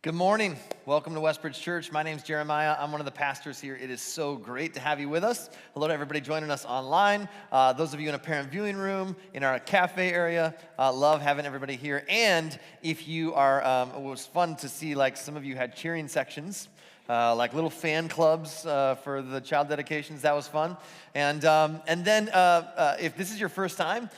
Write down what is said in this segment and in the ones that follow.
Good morning. Welcome to Westbridge Church. My name's Jeremiah. I'm one of the pastors here. It is so great to have you with us. Hello to everybody joining us online. Those of you in a parent viewing room, in our cafe area, love having everybody here. And if you are, it was fun to see like some of you had cheering sections, like little fan clubs for the child dedications. That was fun. And then if this is your first time,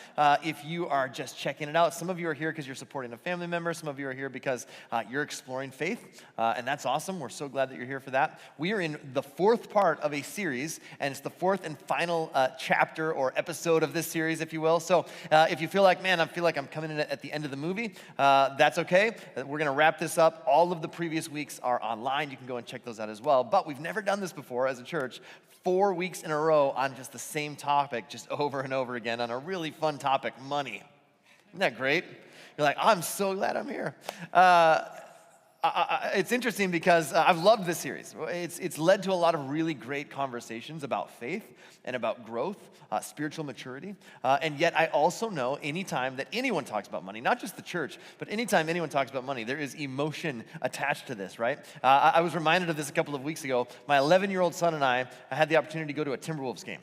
if you are just checking it out, some of you are here because you're supporting a family member. Some of you are here because you're exploring faith, and that's awesome. We're so glad that you're here for that. We are in the fourth part of a series, and it's the fourth and final chapter or episode of this series, if you will. So if you feel like, man, I feel like I'm coming in at the end of the movie, that's okay. We're going to wrap this up. All of the previous weeks are online. You can go and check those out as well. But we've never done this before as a church. 4 weeks in a row on just the same topic, just over and over again on a really fun topic, money. Isn't that great? You're like, I'm so glad I'm here. It's interesting because I've loved this series. It's led to a lot of really great conversations about faith and about growth, spiritual maturity. And yet I also know anytime that anyone talks about money, not just the church, but anytime anyone talks about money, there is emotion attached to this, right? I was reminded of this a couple of weeks ago. My 11-year-old son and I had the opportunity to go to a Timberwolves game.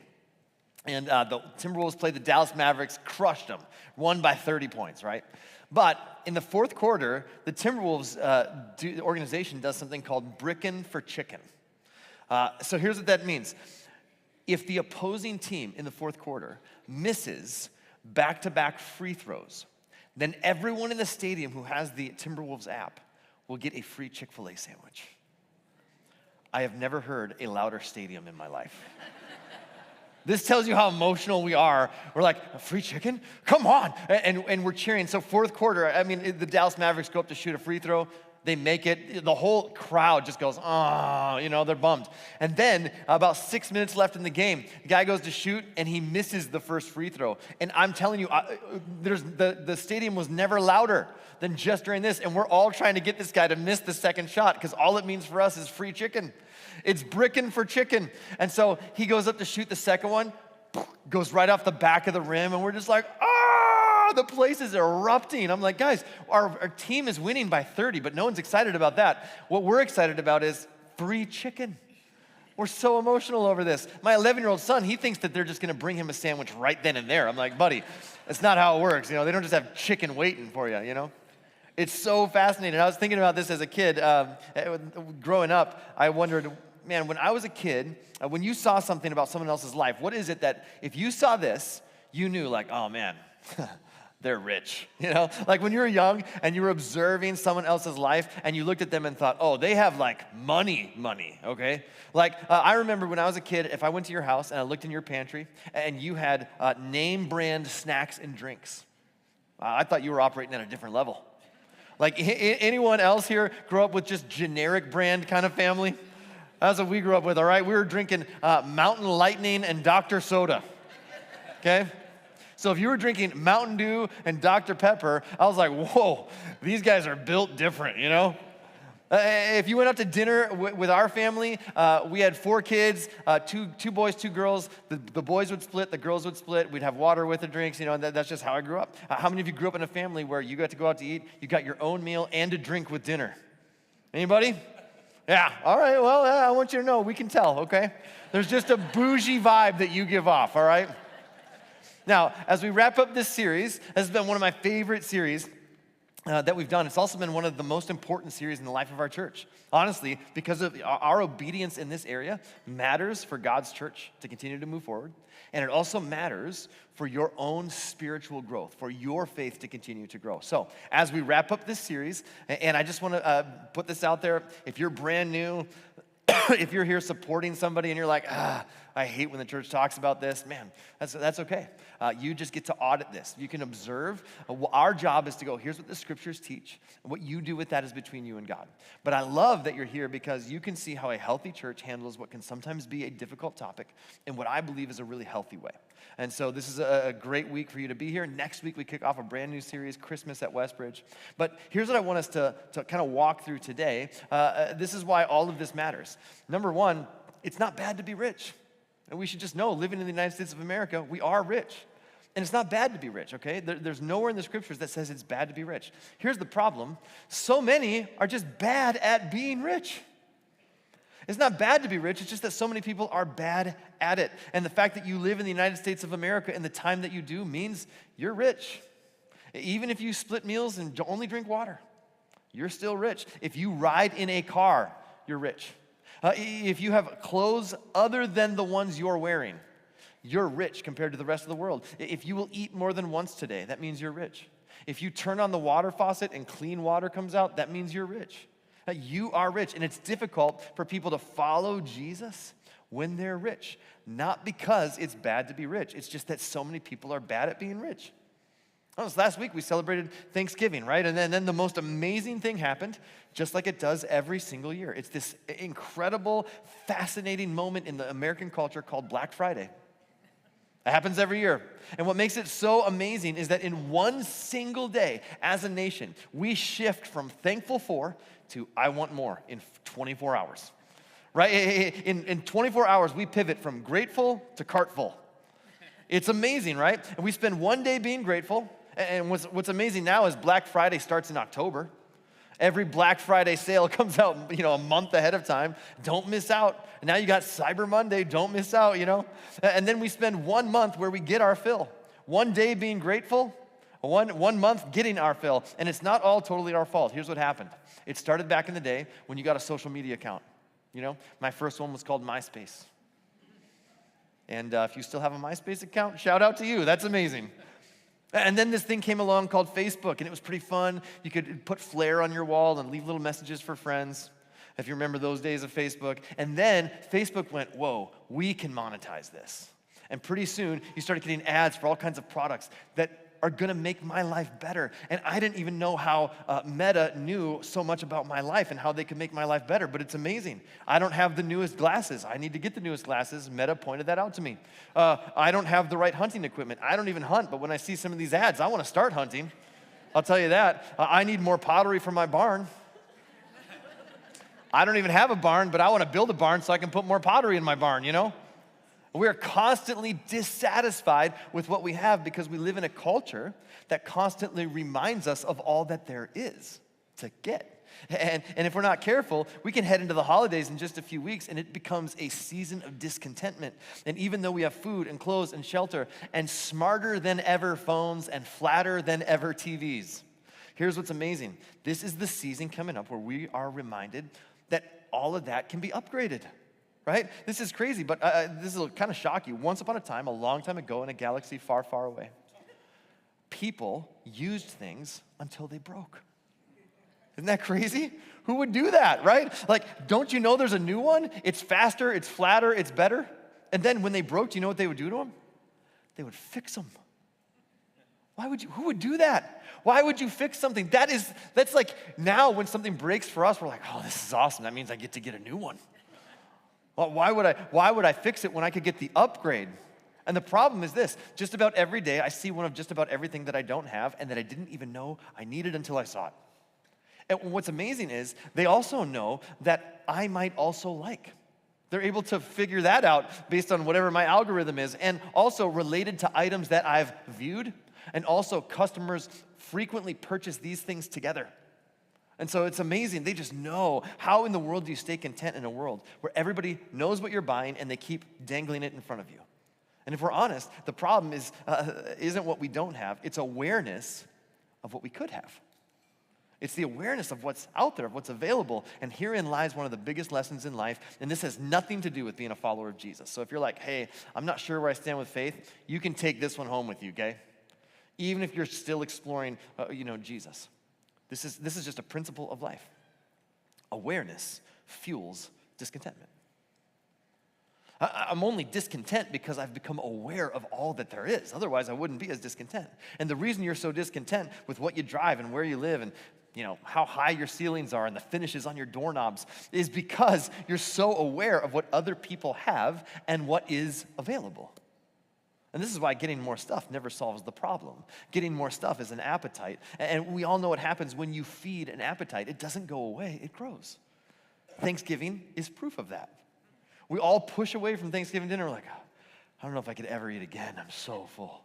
And the Timberwolves played the Dallas Mavericks, crushed them, won by 30 points, right? But in the fourth quarter, the Timberwolves organization does something called brickin' for chicken. So here's what that means. If the opposing team in the fourth quarter misses back-to-back free throws, then everyone in the stadium who has the Timberwolves app will get a free Chick-fil-A sandwich. I have never heard a louder stadium in my life. This tells you how emotional we are. We're like, free chicken? Come on. And we're cheering. So fourth quarter, I mean, the Dallas Mavericks go up to shoot a free throw. They make it. The whole crowd just goes, oh, they're bummed. And then about 6 minutes left in the game, the guy goes to shoot and he misses the first free throw. And I'm telling you, the stadium was never louder than just during this. And we're all trying to get this guy to miss the second shot because all it means for us is free chicken. It's brickin' for chicken. And so he goes up to shoot the second one, goes right off the back of the rim, and we're just like, the place is erupting. I'm like, guys, our team is winning by 30, but no one's excited about that. What we're excited about is free chicken. We're so emotional over this. My 11-year-old son, he thinks that they're just going to bring him a sandwich right then and there. I'm like, buddy, that's not how it works. They don't just have chicken waiting for you, It's so fascinating. I was thinking about this as a kid. Growing up, I wondered, man, when I was a kid, when you saw something about someone else's life, what is it that if you saw this, you knew like, oh man, they're rich, Like when you were young and you were observing someone else's life and you looked at them and thought, oh, they have like money, okay? Like I remember when I was a kid, if I went to your house and I looked in your pantry and you had name brand snacks and drinks, I thought you were operating at a different level. Like anyone else here grow up with just generic brand kind of family? That's what we grew up with, all right? We were drinking Mountain Lightning and Dr. Soda, okay? So if you were drinking Mountain Dew and Dr. Pepper, I was like, whoa, these guys are built different, If you went out to dinner with our family, we had 4 kids, two boys, 2 girls. The boys would split, the girls would split. We'd have water with the drinks, and that's just how I grew up. How many of you grew up in a family where you got to go out to eat, you got your own meal and a drink with dinner? Anybody? Yeah, all right, well, I want you to know, we can tell, okay? There's just a bougie vibe that you give off, all right? Now, as we wrap up this series, this has been one of my favorite series that we've done. It's also been one of the most important series in the life of our church. Honestly, because of our obedience in this area matters for God's church to continue to move forward. And it also matters for your own spiritual growth, for your faith to continue to grow. So as we wrap up this series, and I just want to put this out there, if you're brand new, if you're here supporting somebody and you're like, I hate when the church talks about this, man, that's okay. You just get to audit this. You can observe. Our job is to go, here's what the scriptures teach. And what you do with that is between you and God. But I love that you're here because you can see how a healthy church handles what can sometimes be a difficult topic in what I believe is a really healthy way. And so this is a great week for you to be here. Next week, we kick off a brand new series, Christmas at Westbridge. But here's what I want us to kind of walk through today. This is why all of this matters. Number one, it's not bad to be rich. And we should just know, living in the United States of America, we are rich. And it's not bad to be rich, okay? There's nowhere in the scriptures that says it's bad to be rich. Here's the problem. So many are just bad at being rich. It's not bad to be rich, it's just that so many people are bad at it. And the fact that you live in the United States of America in the time that you do means you're rich. Even if you split meals and only drink water, you're still rich. If you ride in a car, you're rich. If you have clothes other than the ones you're wearing, you're rich compared to the rest of the world. If you will eat more than once today, that means you're rich. If you turn on the water faucet and clean water comes out, that means you're rich. You are rich, and it's difficult for people to follow Jesus when they're rich. Not because it's bad to be rich. It's just that so many people are bad at being rich. Oh, so last week we celebrated Thanksgiving, right? And then the most amazing thing happened, just like it does every single year. It's this incredible, fascinating moment in the American culture called Black Friday. It happens every year. And what makes it so amazing is that in one single day, as a nation, we shift from thankful for to I want more in 24 hours. Right? In 24 hours, we pivot from grateful to cartful. It's amazing, right? And we spend one day being grateful. And what's amazing now is Black Friday starts in October. Every Black Friday sale comes out, a month ahead of time. Don't miss out. And now you got Cyber Monday. Don't miss out, And then we spend 1 month where we get our fill. One day being grateful, one month getting our fill. And it's not all totally our fault. Here's what happened. It started back in the day when you got a social media account. My first one was called MySpace. And if you still have a MySpace account, shout out to you. That's amazing. And then this thing came along called Facebook, and it was pretty fun. You could put flair on your wall and leave little messages for friends, if you remember those days of Facebook. And then Facebook went, whoa, we can monetize this. And pretty soon, you started getting ads for all kinds of products that are gonna make my life better. And I didn't even know how Meta knew so much about my life and how they could make my life better, but it's amazing. I don't have the newest glasses. I need to get the newest glasses. Meta pointed that out to me. I don't have the right hunting equipment. I don't even hunt, but when I see some of these ads, I wanna start hunting. I'll tell you that. I need more pottery for my barn. I don't even have a barn, but I wanna build a barn so I can put more pottery in my barn, We are constantly dissatisfied with what we have because we live in a culture that constantly reminds us of all that there is to get. And if we're not careful, we can head into the holidays in just a few weeks and it becomes a season of discontentment. And even though we have food and clothes and shelter and smarter than ever phones and flatter than ever TVs, here's what's amazing. This is the season coming up where we are reminded that all of that can be upgraded. Right? This is crazy, but this will kind of shock you. Once upon a time, a long time ago in a galaxy far, far away, people used things until they broke. Isn't that crazy? Who would do that, right? Like, don't you know there's a new one? It's faster, it's flatter, it's better. And then when they broke, do you know what they would do to them? They would fix them. Who would do that? Why would you fix something? That's like now when something breaks for us, we're like, oh, this is awesome. That means I get to get a new one. Well, why would I fix it when I could get the upgrade? And the problem is this, just about every day I see one of just about everything that I don't have and that I didn't even know I needed until I saw it. And what's amazing is they also know that I might also like. They're able to figure that out based on whatever my algorithm is, and also related to items that I've viewed, and also customers frequently purchase these things together. And so it's amazing. They just know. How in the world do you stay content in a world where everybody knows what you're buying and they keep dangling it in front of you? And if we're honest, the problem isn't what we don't have. It's awareness of what we could have. It's the awareness of what's out there, of what's available. And herein lies one of the biggest lessons in life. And this has nothing to do with being a follower of Jesus. So if you're like, hey, I'm not sure where I stand with faith, you can take this one home with you, okay? Even if you're still exploring, Jesus. This is just a principle of life. Awareness fuels discontentment. I'm only discontent because I've become aware of all that there is. Otherwise, I wouldn't be as discontent. And the reason you're so discontent with what you drive and where you live and how high your ceilings are and the finishes on your doorknobs is because you're so aware of what other people have and what is available. And this is why getting more stuff never solves the problem. Getting more stuff is an appetite. And we all know what happens when you feed an appetite. It doesn't go away, it grows. Thanksgiving is proof of that. We all push away from Thanksgiving dinner. We're like, I don't know if I could ever eat again. I'm so full.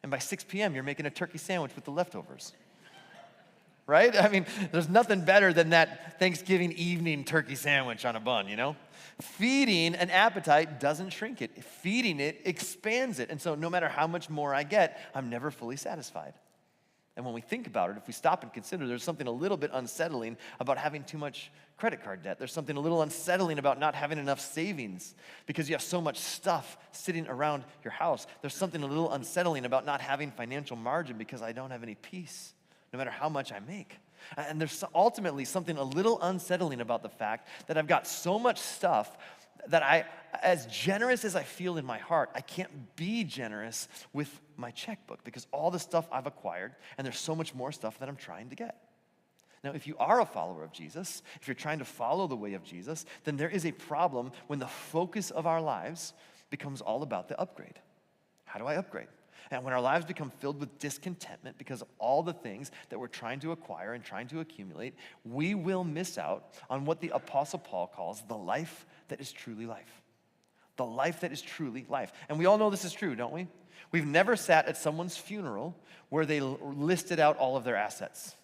And by 6 p.m., you're making a turkey sandwich with the leftovers. Right? I mean, there's nothing better than that Thanksgiving evening turkey sandwich on a bun, you know? Feeding an appetite doesn't shrink it. Feeding it expands it. And so no matter how much more I get, I'm never fully satisfied. And when we think about it, if we stop and consider, there's something a little bit unsettling about having too much credit card debt. There's something a little unsettling about not having enough savings because you have so much stuff sitting around your house. There's something a little unsettling about not having financial margin because I don't have any peace, no matter how much I make. And there's ultimately something a little unsettling about the fact that I've got so much stuff that as generous as I feel in my heart, I can't be generous with my checkbook because all the stuff I've acquired, and there's so much more stuff that I'm trying to get. Now, if you are a follower of Jesus, if you're trying to follow the way of Jesus, then there is a problem when the focus of our lives becomes all about the upgrade. How do I upgrade? And when our lives become filled with discontentment because of all the things that we're trying to acquire and trying to accumulate, we will miss out on what the Apostle Paul calls the life that is truly life. The life that is truly life. And we all know this is true, don't we? We've never sat at someone's funeral where they listed out all of their assets.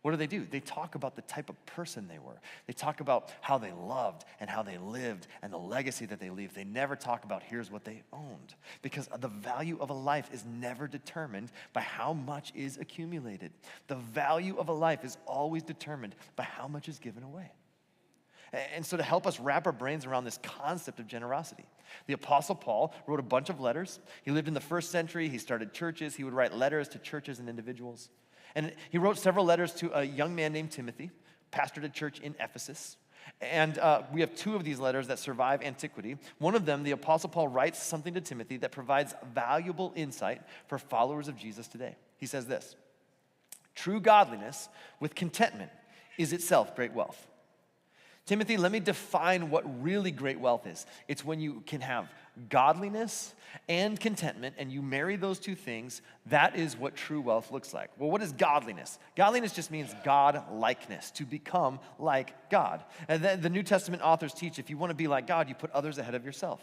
What do? They talk about the type of person they were. They talk about how they loved and how they lived and the legacy that they leave. They never talk about here's what they owned, because the value of a life is never determined by how much is accumulated. The value of a life is always determined by how much is given away. And so to help us wrap our brains around this concept of generosity, the Apostle Paul wrote a bunch of letters. He lived in the first century. He started churches. He would write letters to churches and individuals. And he wrote several letters to a young man named Timothy, pastored a church in Ephesus. And we have two of these letters that survive antiquity. One of them, the Apostle Paul writes something to Timothy that provides valuable insight for followers of Jesus today. He says this: true godliness with contentment is itself great wealth. Timothy, let me define what really great wealth is. It's when you can have godliness and contentment, and you marry those two things. That is what true wealth looks like. Well, what is godliness? Godliness just means God-likeness, to become like God. And then the New Testament authors teach if you want to be like God, you put others ahead of yourself.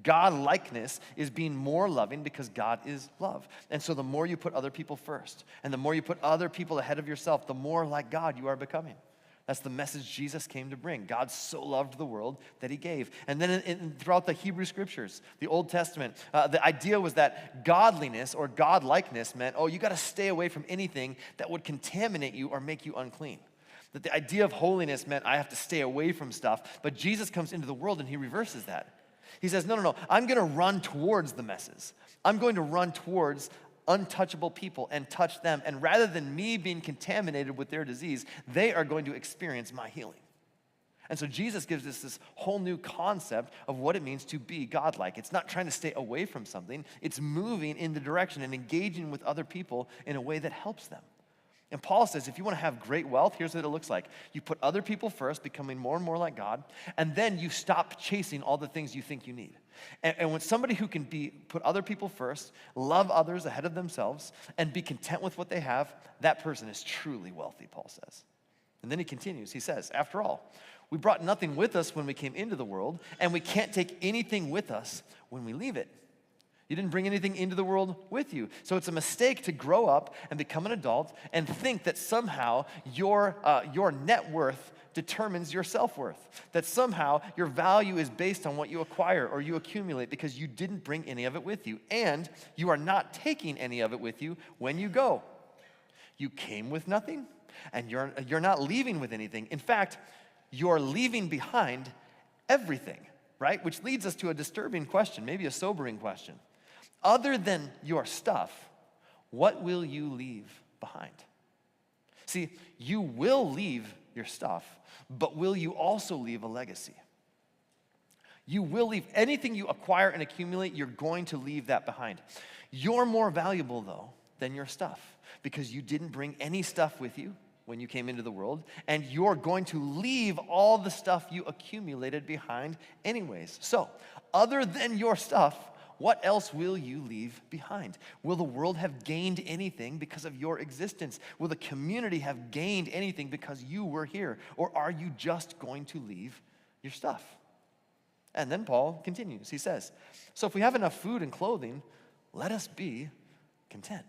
God-likeness is being more loving because God is love. And so the more you put other people first, and the more you put other people ahead of yourself, the more like God you are becoming. That's the message Jesus came to bring. God so loved the world that he gave. And then throughout the Hebrew scriptures, the Old Testament, the idea was that godliness or godlikeness meant, you got to stay away from anything that would contaminate you or make you unclean. That the idea of holiness meant I have to stay away from stuff. But Jesus comes into the world and he reverses that. He says, no, I'm going to run towards the messes. I'm going to run towards untouchable people and touch them. And rather than me being contaminated with their disease, they are going to experience my healing. And so Jesus gives us this whole new concept of what it means to be godlike. It's not trying to stay away from something. It's moving in the direction and engaging with other people in a way that helps them. And Paul says, if you want to have great wealth, here's what it looks like. You put other people first, becoming more and more like God, and then you stop chasing all the things you think you need. And when somebody who can put other people first, love others ahead of themselves, and be content with what they have, that person is truly wealthy, Paul says. And then he continues, he says, after all, we brought nothing with us when we came into the world, and we can't take anything with us when we leave it. You didn't bring anything into the world with you. So it's a mistake to grow up and become an adult and think that somehow your net worth determines your self-worth. That somehow your value is based on what you acquire or you accumulate because you didn't bring any of it with you. And you are not taking any of it with you when you go. You came with nothing, and you're not leaving with anything. In fact, you're leaving behind everything, right? Which leads us to a disturbing question, maybe a sobering question. Other than your stuff, what will you leave behind? See, you will leave your stuff, but will you also leave a legacy? You will leave anything you acquire and accumulate, you're going to leave that behind. You're more valuable, though, than your stuff because you didn't bring any stuff with you when you came into the world, and you're going to leave all the stuff you accumulated behind anyways. So, other than your stuff, what else will you leave behind? Will the world have gained anything because of your existence? Will the community have gained anything because you were here? Or are you just going to leave your stuff? And then Paul continues. He says, so if we have enough food and clothing, let us be content.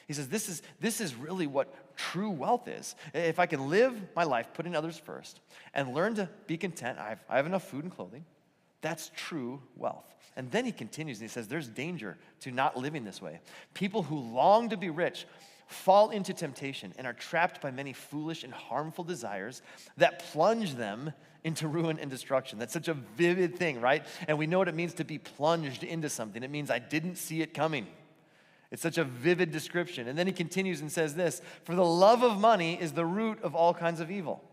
He says this is really what true wealth is. If I can live my life putting others first and learn to be content, I have enough food and clothing, that's true wealth. And then he continues and he says there's danger to not living this way. People who long to be rich fall into temptation and are trapped by many foolish and harmful desires that plunge them into ruin and destruction. That's such a vivid thing, right? And we know what it means to be plunged into something. It means I didn't see it coming. It's such a vivid description. And then he continues and says this, for the love of money is the root of all kinds of evil.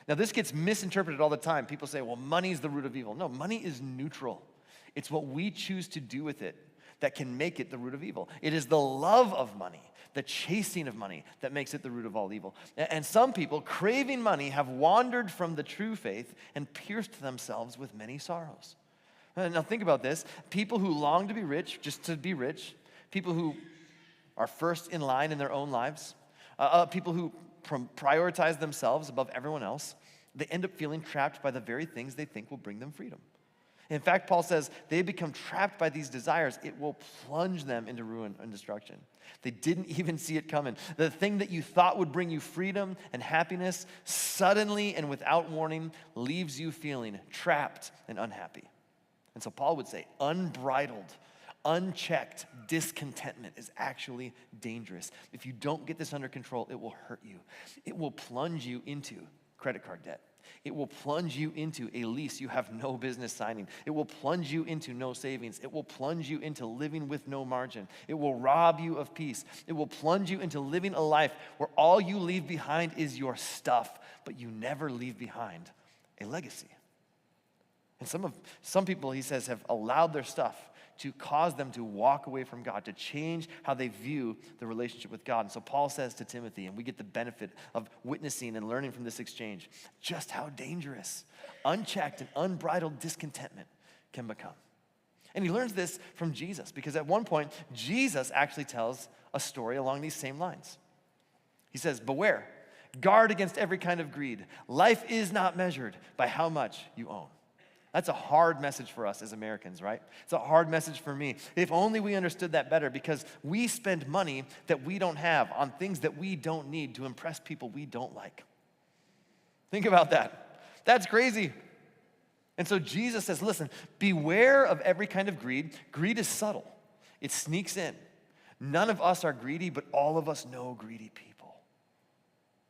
Now this gets misinterpreted all the time. People say, well, money is the root of evil. No, money is neutral. It's what we choose to do with it that can make it the root of evil. It is the love of money, the chasing of money, that makes it the root of all evil. And some people, craving money, have wandered from the true faith and pierced themselves with many sorrows. Now think about this. People who long to be rich, just to be rich, people who are first in line in their own lives, people who prioritize themselves above everyone else, they end up feeling trapped by the very things they think will bring them freedom. In fact, Paul says they become trapped by these desires. It will plunge them into ruin and destruction. They didn't even see it coming. The thing that you thought would bring you freedom and happiness suddenly and without warning leaves you feeling trapped and unhappy. And so Paul would say unbridled, unchecked discontentment is actually dangerous. If you don't get this under control, it will hurt you. It will plunge you into credit card debt. It will plunge you into a lease you have no business signing. It will plunge you into no savings. It will plunge you into living with no margin. It will rob you of peace. It will plunge you into living a life where all you leave behind is your stuff, but you never leave behind a legacy. And some people, he says, have allowed their stuff to cause them to walk away from God, to change how they view the relationship with God. And so Paul says to Timothy, and we get the benefit of witnessing and learning from this exchange, just how dangerous unchecked and unbridled discontentment can become. And he learns this from Jesus, because at one point, Jesus actually tells a story along these same lines. He says, beware, guard against every kind of greed. Life is not measured by how much you own. That's a hard message for us as Americans, right? It's a hard message for me. If only we understood that better, because we spend money that we don't have on things that we don't need to impress people we don't like. Think about that. That's crazy. And so Jesus says, listen, beware of every kind of greed. Greed is subtle. It sneaks in. None of us are greedy, but all of us know greedy people.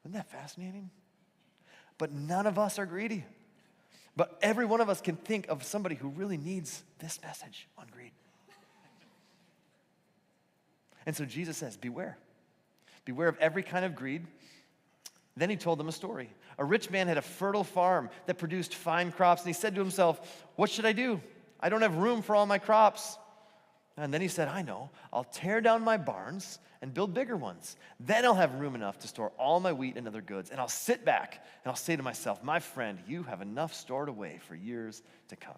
Isn't that fascinating? But none of us are greedy. But every one of us can think of somebody who really needs this message on greed. And so Jesus says, beware. Beware of every kind of greed. Then he told them a story. A rich man had a fertile farm that produced fine crops, and he said to himself, what should I do? I don't have room for all my crops. And then he said, I know, I'll tear down my barns and build bigger ones. Then I'll have room enough to store all my wheat and other goods. And I'll sit back and I'll say to myself, my friend, you have enough stored away for years to come.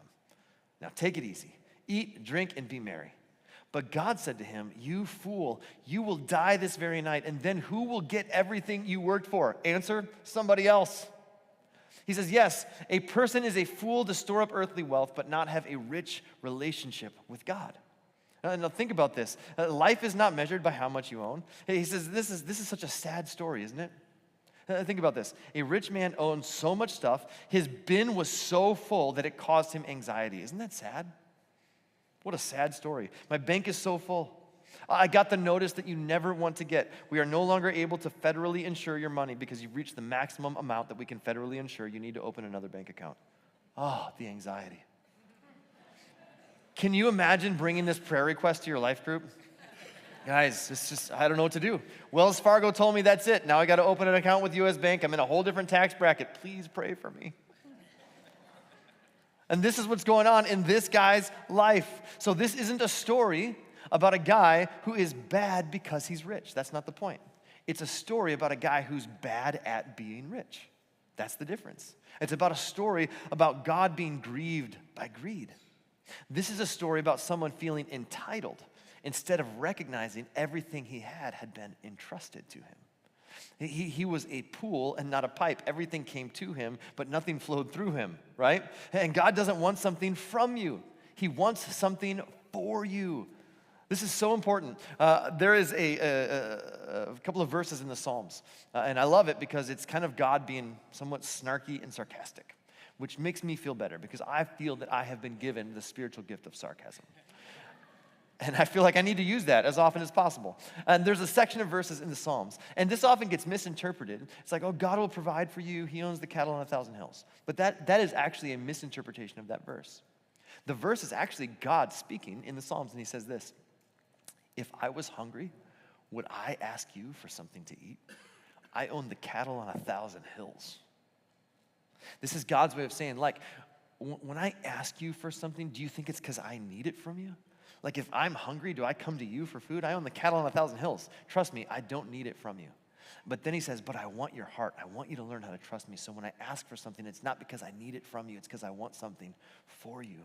Now take it easy. Eat, drink, and be merry. But God said to him, you fool, you will die this very night, and then who will get everything you worked for? Answer, somebody else. He says, yes, a person is a fool to store up earthly wealth, but not have a rich relationship with God. Now think about this. Life is not measured by how much you own. He says this is such a sad story, isn't it? Think about this. A rich man owned so much stuff, his bin was so full that it caused him anxiety. Isn't that sad? What a sad story. My bank is so full. I got the notice that you never want to get. We are no longer able to federally insure your money because you've reached the maximum amount that we can federally insure. You need to open another bank account. Oh, the anxiety. Can you imagine bringing this prayer request to your life group? Guys, it's just, I don't know what to do. Wells Fargo told me that's it. Now I got to open an account with US Bank. I'm in a whole different tax bracket. Please pray for me. And this is what's going on in this guy's life. So this isn't a story about a guy who is bad because he's rich. That's not the point. It's a story about a guy who's bad at being rich. That's the difference. It's about a story about God being grieved by greed. This is a story about someone feeling entitled instead of recognizing everything he had been entrusted to him. He was a pool and not a pipe. Everything came to him, but nothing flowed through him, right? And God doesn't want something from you. He wants something for you. This is so important. There is a couple of verses in the Psalms, and I love it because it's kind of God being somewhat snarky and sarcastic, which makes me feel better because I feel that I have been given the spiritual gift of sarcasm. And I feel like I need to use that as often as possible. And there's a section of verses in the Psalms, and this often gets misinterpreted. It's like, oh, God will provide for you. He owns the cattle on 1,000 hills. But that is actually a misinterpretation of that verse. The verse is actually God speaking in the Psalms, and he says this: if I was hungry, would I ask you for something to eat? I own the cattle on 1,000 hills. This is God's way of saying, like, when I ask you for something, do you think it's because I need it from you? Like, if I'm hungry, do I come to you for food? I own the cattle on 1,000 hills. Trust me, I don't need it from you. But then he says, but I want your heart. I want you to learn how to trust me. So when I ask for something, it's not because I need it from you. It's because I want something for you.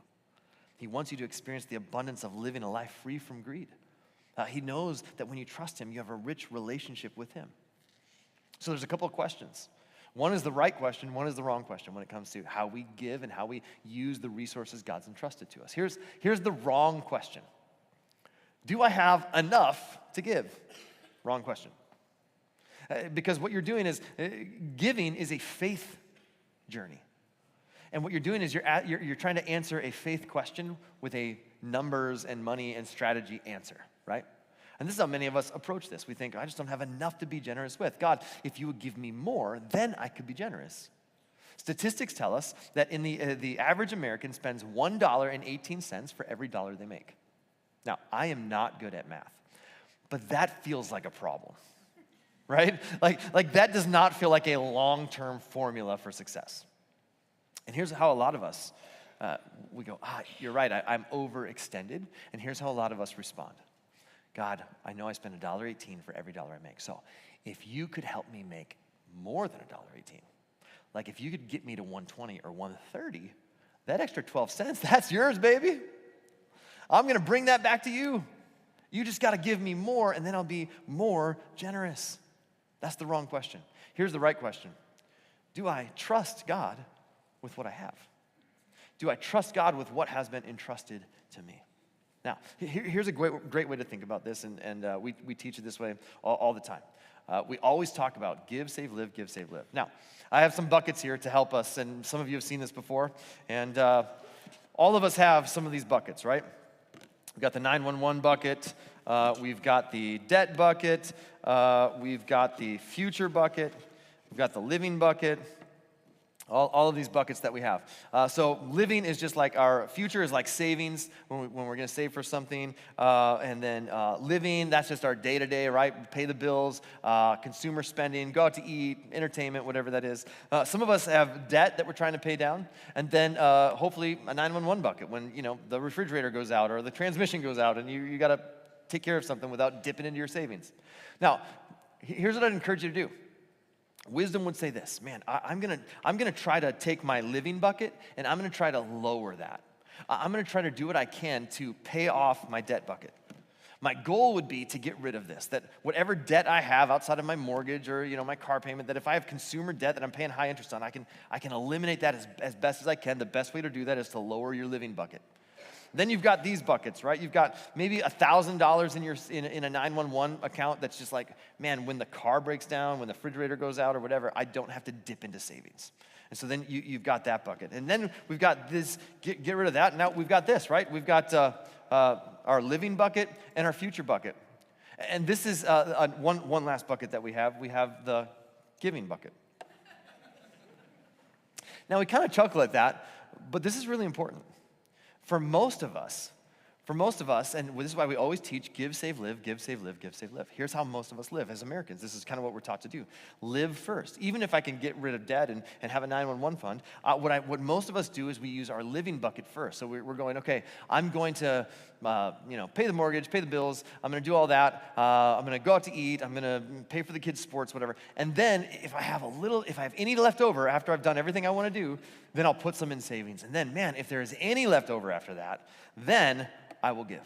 He wants you to experience the abundance of living a life free from greed. He knows that when you trust him, you have a rich relationship with him. So there's a couple of questions. One is the right question, one is the wrong question when it comes to how we give and how we use the resources God's entrusted to us. Here's the wrong question. Do I have enough to give? Wrong question. Because what you're doing is, giving is a faith journey. And what you're doing is you're trying to answer a faith question with a numbers and money and strategy answer, right? And this is how many of us approach this. We think, I just don't have enough to be generous with. God, if you would give me more, then I could be generous. Statistics tell us that in the average American spends $1.18 for every dollar they make. Now, I am not good at math, but that feels like a problem, right? Like that does not feel like a long-term formula for success. And here's how a lot of us, we go, you're right, I'm overextended. And here's how a lot of us respond. God, I know I spend $1.18 for every dollar I make. So if you could help me make more than $1.18, like if you could get me to $1.20 or $1.30, that extra 12 cents, that's yours, baby. I'm going to bring that back to you. You just got to give me more, and then I'll be more generous. That's the wrong question. Here's the right question. Do I trust God with what I have? Do I trust God with what has been entrusted to me? Now, here's a great way to think about this, and we teach it this way all the time. We always talk about give, save, live, give, save, live. Now, I have some buckets here to help us, and some of you have seen this before, and all of us have some of these buckets, right? We've got the 911 bucket, we've got the debt bucket, we've got the future bucket, we've got the living bucket, all of these buckets that we have. So living is just like our future is like savings when we're going to save for something. And then living, that's just our day-to-day, right? Pay the bills, consumer spending, go out to eat, entertainment, whatever that is. Some of us have debt that we're trying to pay down. And then hopefully a 911 bucket when, the refrigerator goes out or the transmission goes out and you got to take care of something without dipping into your savings. Now, here's what I'd encourage you to do. Wisdom would say this, man, I'm gonna try to take my living bucket and I'm gonna try to lower that. I'm gonna try to do what I can to pay off my debt bucket. My goal would be to get rid of this, that whatever debt I have outside of my mortgage or my car payment, that if I have consumer debt that I'm paying high interest on, I can eliminate that as best as I can. The best way to do that is to lower your living bucket. Then you've got these buckets, right? You've got maybe $1,000 in a 911 account that's just like, man, when the car breaks down, when the refrigerator goes out or whatever, I don't have to dip into savings. And so then you've got that bucket. And then we've got this, get rid of that. Now we've got this, right? We've got our living bucket and our future bucket. And this is one last bucket that we have. We have the giving bucket. Now we kind of chuckle at that, but this is really important. For most of us, and this is why we always teach give, save, live, give, save, live, give, save, live. Here's how most of us live as Americans. This is kind of what we're taught to do. Live first. Even if I can get rid of debt and have a 911 fund, what most of us do is we use our living bucket first. So we're going, okay, I'm going to pay the mortgage, pay the bills. I'm going to do all that. I'm going to go out to eat. I'm going to pay for the kids' sports, whatever. And then if I have any left over after I've done everything I want to do, then I'll put some in savings. And then, man, if there is any left over after that, then I will give.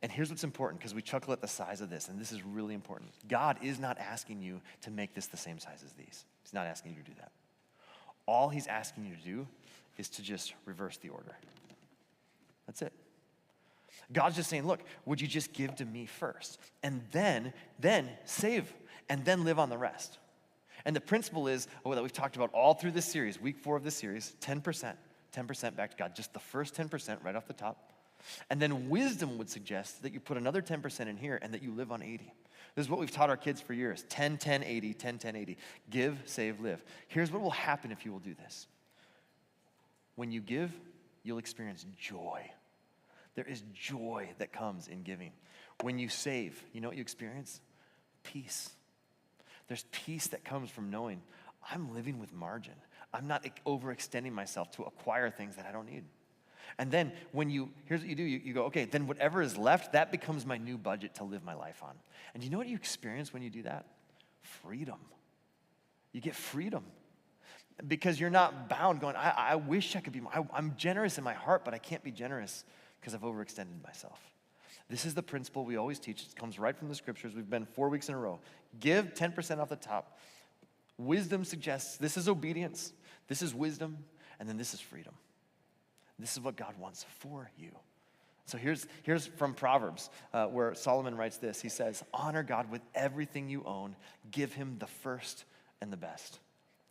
And here's what's important, because we chuckle at the size of this, and this is really important. God is not asking you to make this the same size as these. He's not asking you to do that. All he's asking you to do is to just reverse the order. That's it. God's just saying, look, would you just give to me first? And then save, and then live on the rest. And the principle is, that we've talked about all through this series, week 4 of this series, 10%. 10% back to God, just the first 10% right off the top. And then wisdom would suggest that you put another 10% in here and that you live on 80. This is what we've taught our kids for years, 10, 10, 80, 10, 10, 80. Give, save, live. Here's what will happen if you will do this. When you give, you'll experience joy. There is joy that comes in giving. When you save, you know what you experience? Peace. There's peace that comes from knowing I'm living with margin. I'm not overextending myself to acquire things that I don't need. And then here's what you do. You go, okay, then whatever is left, that becomes my new budget to live my life on. And you know what you experience when you do that? Freedom. You get freedom. Because you're not bound going, I wish I could be more. I'm generous in my heart, but I can't be generous because I've overextended myself. This is the principle we always teach. It comes right from the scriptures. We've been 4 weeks in a row. Give 10% off the top. Wisdom suggests this is obedience, this is wisdom, and then this is freedom. This is what God wants for you. So here's from Proverbs, where Solomon writes this. He says, honor God with everything you own. Give him the first and the best.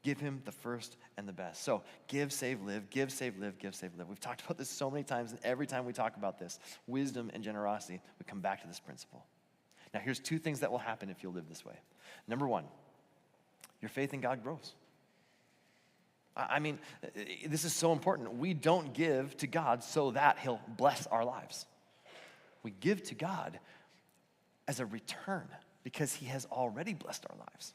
Give him the first and the best. So give, save, live, give, save, live, give, save, live. We've talked about this so many times, and every time we talk about this, wisdom and generosity, we come back to this principle. Now here's 2 things that will happen if you'll live this way. Number 1, your faith in God grows. I mean, this is so important. We don't give to God so that he'll bless our lives. We give to God as a return because he has already blessed our lives.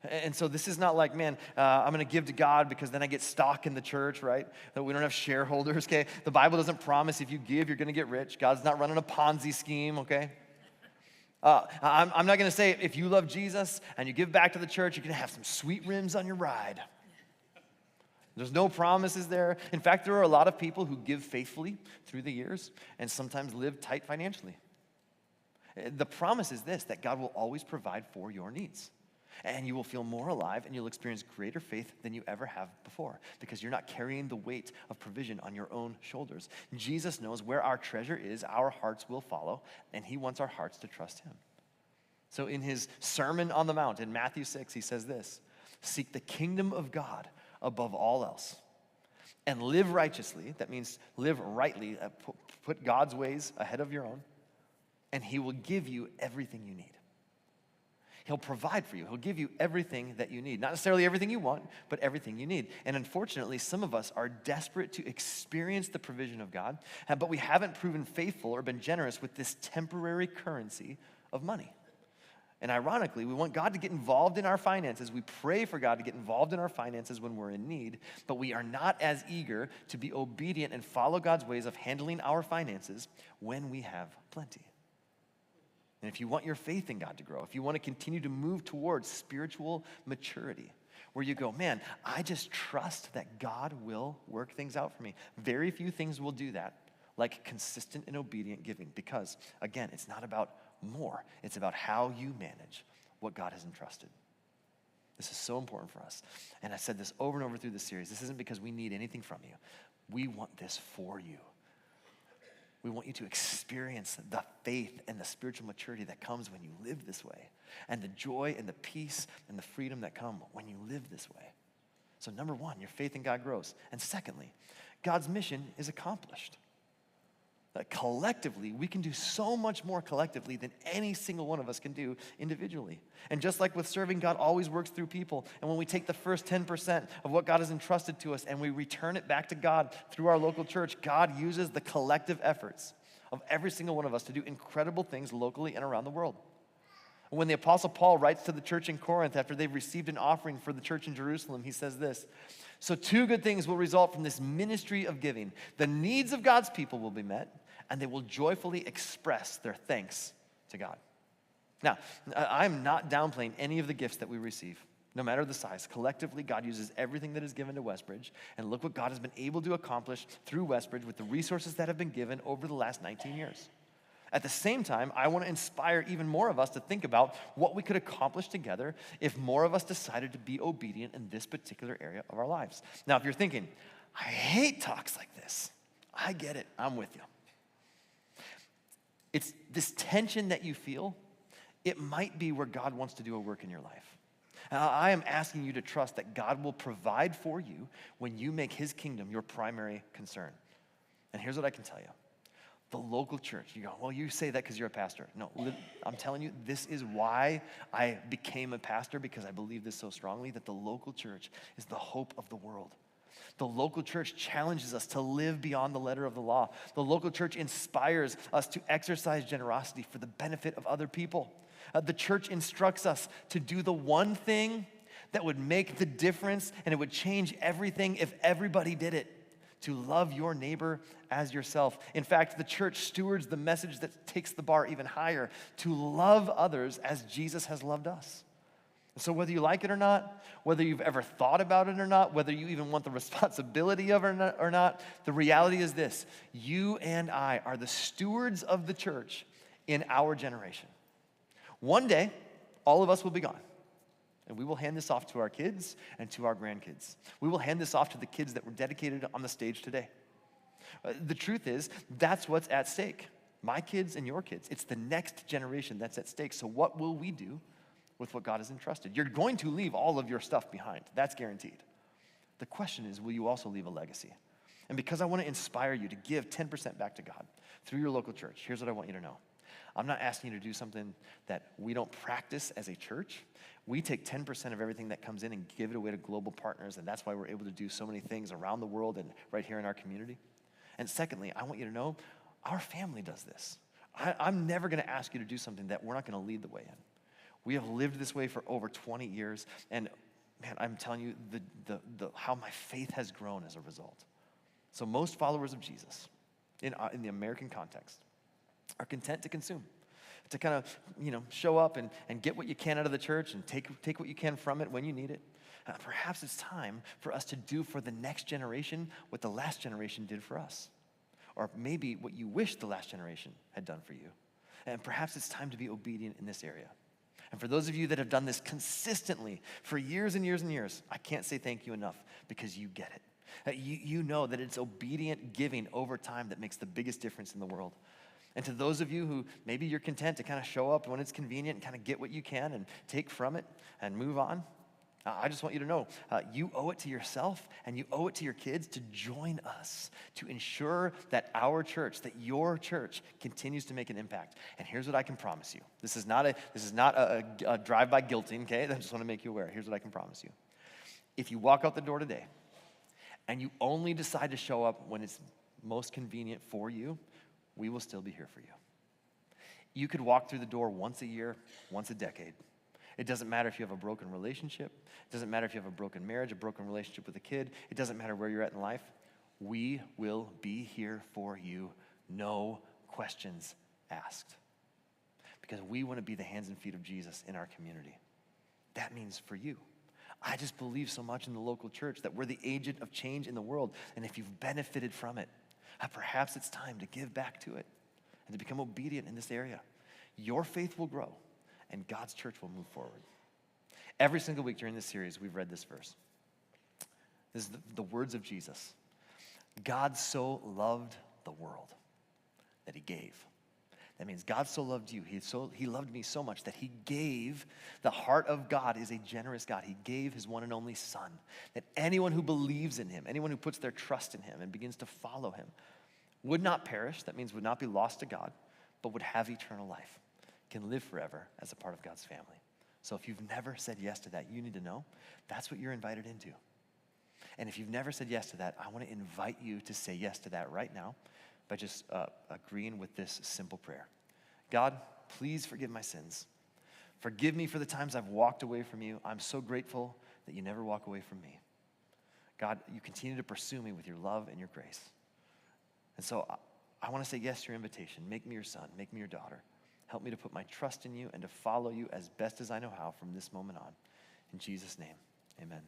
And so this is not like, man, I'm going to give to God because then I get stock in the church, right? That we don't have shareholders, okay? The Bible doesn't promise if you give, you're going to get rich. God's not running a Ponzi scheme, okay? I'm not going to say if you love Jesus and you give back to the church, you're going to have some sweet rims on your ride. There's no promises there. In fact, there are a lot of people who give faithfully through the years and sometimes live tight financially. The promise is this, that God will always provide for your needs. And you will feel more alive and you'll experience greater faith than you ever have before because you're not carrying the weight of provision on your own shoulders. Jesus knows where our treasure is, our hearts will follow, and he wants our hearts to trust him. So in his Sermon on the Mount in Matthew 6, he says this, seek the kingdom of God above all else and live righteously. That means live rightly, put God's ways ahead of your own, and he will give you everything you need. He'll provide for you. He'll give you everything that you need. Not necessarily everything you want, but everything you need. And unfortunately, some of us are desperate to experience the provision of God, but we haven't proven faithful or been generous with this temporary currency of money. And ironically, we want God to get involved in our finances. We pray for God to get involved in our finances when we're in need, but we are not as eager to be obedient and follow God's ways of handling our finances when we have plenty. And if you want your faith in God to grow, if you want to continue to move towards spiritual maturity, where you go, man, I just trust that God will work things out for me. Very few things will do that, like consistent and obedient giving, because, again, it's not about more. It's about how you manage what God has entrusted. This is so important for us. And I said this over and over through this series. This isn't because we need anything from you. We want this for you. We want you to experience the faith and the spiritual maturity that comes when you live this way, and the joy and the peace and the freedom that come when you live this way. So number 1, your faith in God grows. And secondly, God's mission is accomplished. That collectively, we can do so much more collectively than any single one of us can do individually. And just like with serving, God always works through people. And when we take the first 10% of what God has entrusted to us and we return it back to God through our local church, God uses the collective efforts of every single one of us to do incredible things locally and around the world. When the Apostle Paul writes to the church in Corinth after they've received an offering for the church in Jerusalem, he says this, so 2 good things will result from this ministry of giving. The needs of God's people will be met, and they will joyfully express their thanks to God. Now, I'm not downplaying any of the gifts that we receive, no matter the size. Collectively, God uses everything that is given to Westbridge, and look what God has been able to accomplish through Westbridge with the resources that have been given over the last 19 years. At the same time, I want to inspire even more of us to think about what we could accomplish together if more of us decided to be obedient in this particular area of our lives. Now, if you're thinking, I hate talks like this, I get it, I'm with you. It's this tension that you feel, it might be where God wants to do a work in your life. I am asking you to trust that God will provide for you when you make his kingdom your primary concern. And here's what I can tell you. The local church, you go, well, you say that because you're a pastor. No, I'm telling you, this is why I became a pastor, because I believe this so strongly, that the local church is the hope of the world. The local church challenges us to live beyond the letter of the law. The local church inspires us to exercise generosity for the benefit of other people. The church instructs us to do the one thing that would make the difference, and it would change everything if everybody did it: to love your neighbor as yourself. In fact, the church stewards the message that takes the bar even higher: to love others as Jesus has loved us. So whether you like it or not, whether you've ever thought about it or not, whether you even want the responsibility of it or not, the reality is this: you and I are the stewards of the church in our generation. One day, all of us will be gone, and we will hand this off to our kids and to our grandkids. We will hand this off to the kids that were dedicated on the stage today. The truth is, that's what's at stake. My kids and your kids. It's the next generation that's at stake. So what will we do with what God has entrusted? You're going to leave all of your stuff behind. That's guaranteed. The question is, will you also leave a legacy? And because I want to inspire you to give 10% back to God through your local church, here's what I want you to know. I'm not asking you to do something that we don't practice as a church. We take 10% of everything that comes in and give it away to global partners, and that's why we're able to do so many things around the world and right here in our community. And secondly, I want you to know our family does this. I'm never going to ask you to do something that we're not going to lead the way in. We have lived this way for over 20 years, and man, I'm telling you how my faith has grown as a result. So most followers of Jesus in the American context are content to consume, to kind of, show up and get what you can out of the church and take what you can from it when you need it. Perhaps it's time for us to do for the next generation what the last generation did for us, or maybe what you wish the last generation had done for you. And perhaps it's time to be obedient in this area. And for those of you that have done this consistently for years and years and years, I can't say thank you enough, because you get it. You know that it's obedient giving over time that makes the biggest difference in the world. And to those of you who maybe you're content to kind of show up when it's convenient and kind of get what you can and take from it and move on, I just want you to know you owe it to yourself and you owe it to your kids to join us to ensure that our church, that your church, continues to make an impact. And here's what I can promise you. This is not a drive-by guilting, okay? I just want to make you aware. Here's what I can promise you. If you walk out the door today and you only decide to show up when it's most convenient for you, we will still be here for you. You could walk through the door once a year, once a decade. It doesn't matter if you have a broken relationship. It doesn't matter if you have a broken marriage, a broken relationship with a kid. It doesn't matter where you're at in life. We will be here for you, no questions asked. Because we want to be the hands and feet of Jesus in our community. That means for you. I just believe so much in the local church that we're the agent of change in the world. And if you've benefited from it, perhaps it's time to give back to it and to become obedient in this area. Your faith will grow and God's church will move forward. Every single week during this series, we've read this verse. This is the words of Jesus. God so loved the world that he gave. That means God so loved you. He loved me so much that he gave. The heart of God is a generous God. He gave his one and only Son, that anyone who believes in him, anyone who puts their trust in him and begins to follow him, would not perish. That means would not be lost to God, but would have eternal life, can live forever as a part of God's family. So if you've never said yes to that, you need to know that's what you're invited into. And if you've never said yes to that, I want to invite you to say yes to that right now by just agreeing with this simple prayer. God, please forgive my sins. Forgive me for the times I've walked away from you. I'm so grateful that you never walk away from me. God, you continue to pursue me with your love and your grace. And so I want to say yes to your invitation. Make me your son. Make me your daughter. Help me to put my trust in you and to follow you as best as I know how from this moment on. In Jesus' name, amen.